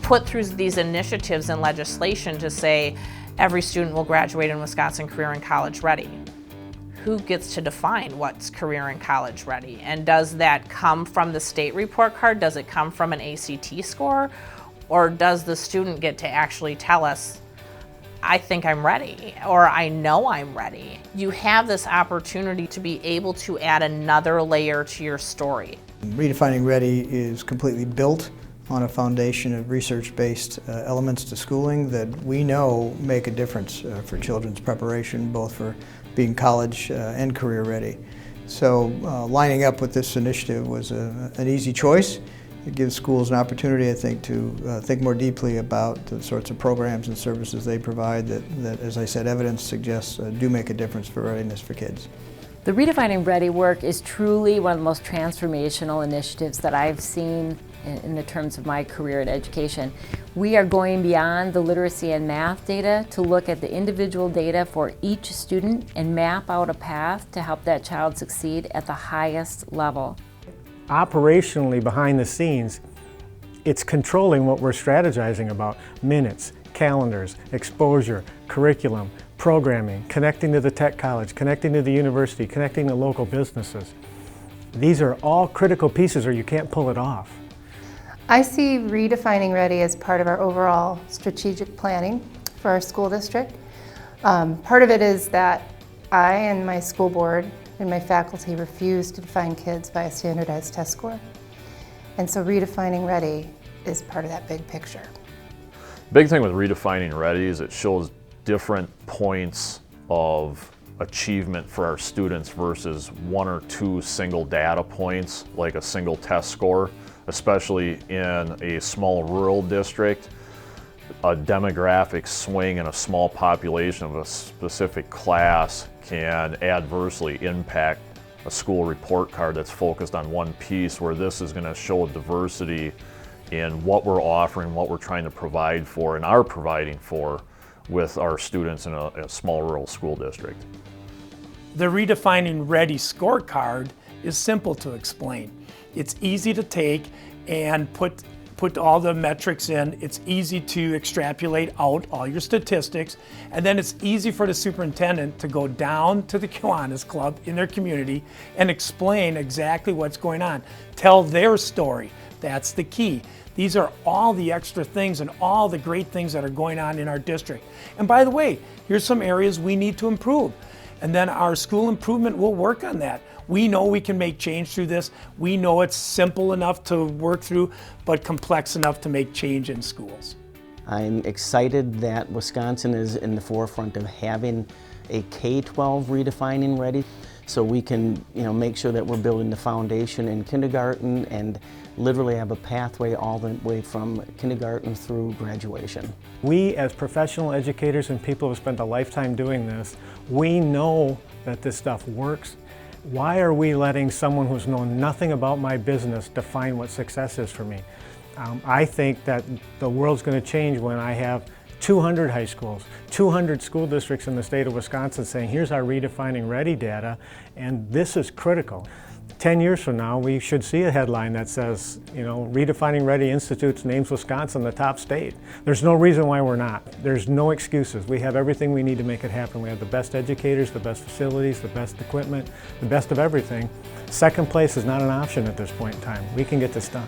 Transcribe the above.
put through these initiatives and legislation to say every student will graduate in Wisconsin career and college ready. Who gets to define what's career and college ready? And does that come from the state report card? Does it come from an ACT score? Or does the student get to actually tell us, I think I'm ready, or I know I'm ready? You have this opportunity to be able to add another layer to your story. Redefining Ready is completely built on a foundation of research-based elements to schooling that we know make a difference for children's preparation, both for being college and career ready. So lining up with this initiative was an easy choice. It gives schools an opportunity, I think, to think more deeply about the sorts of programs and services they provide that, as I said, evidence suggests do make a difference for readiness for kids. The Redefining Ready work is truly one of the most transformational initiatives that I've seen in the terms of my career in education. We are going beyond the literacy and math data to look at the individual data for each student and map out a path to help that child succeed at the highest level. Operationally, behind the scenes, it's controlling what we're strategizing about: minutes, calendars, exposure, curriculum, programming, connecting to the tech college, connecting to the university, connecting to local businesses. These are all critical pieces or you can't pull it off. I see Redefining Ready as part of our overall strategic planning for our school district. Part of it is that I and my school board and my faculty refuse to define kids by a standardized test score. And so Redefining Ready is part of that big picture. Big thing with Redefining Ready is it shows different points of achievement for our students versus one or two single data points, like a single test score, especially in a small rural district. A demographic swing in a small population of a specific class can adversely impact a school report card that's focused on one piece, where this is going to show diversity in what we're offering, what we're trying to provide for, and are providing for with our students in a small rural school district. The Redefining Ready scorecard is simple to explain. It's easy to take and put all the metrics in. It's easy to extrapolate out all your statistics, and then it's easy for the superintendent to go down to the Kiwanis Club in their community and explain exactly what's going on. Tell their story. That's the key. These are all the extra things and all the great things that are going on in our district. And by the way, here's some areas we need to improve. And then our school improvement will work on that. We know we can make change through this. We know it's simple enough to work through, but complex enough to make change in schools. I'm excited that Wisconsin is in the forefront of having a K-12 Redefining Ready, so we can make sure that we're building the foundation in kindergarten and literally have a pathway all the way from kindergarten through graduation. We as professional educators and people who spent a lifetime doing this, we know that this stuff works. Why are we letting someone who's known nothing about my business define what success is for me? I think that the world's going to change when I have 200 high schools, 200 school districts in the state of Wisconsin saying, here's our Redefining Ready data, and this is critical. 10 years from now, we should see a headline that says, Redefining Ready Institute names Wisconsin the top state. There's no reason why we're not. There's no excuses. We have everything we need to make it happen. We have the best educators, the best facilities, the best equipment, the best of everything. Second place is not an option at this point in time. We can get this done.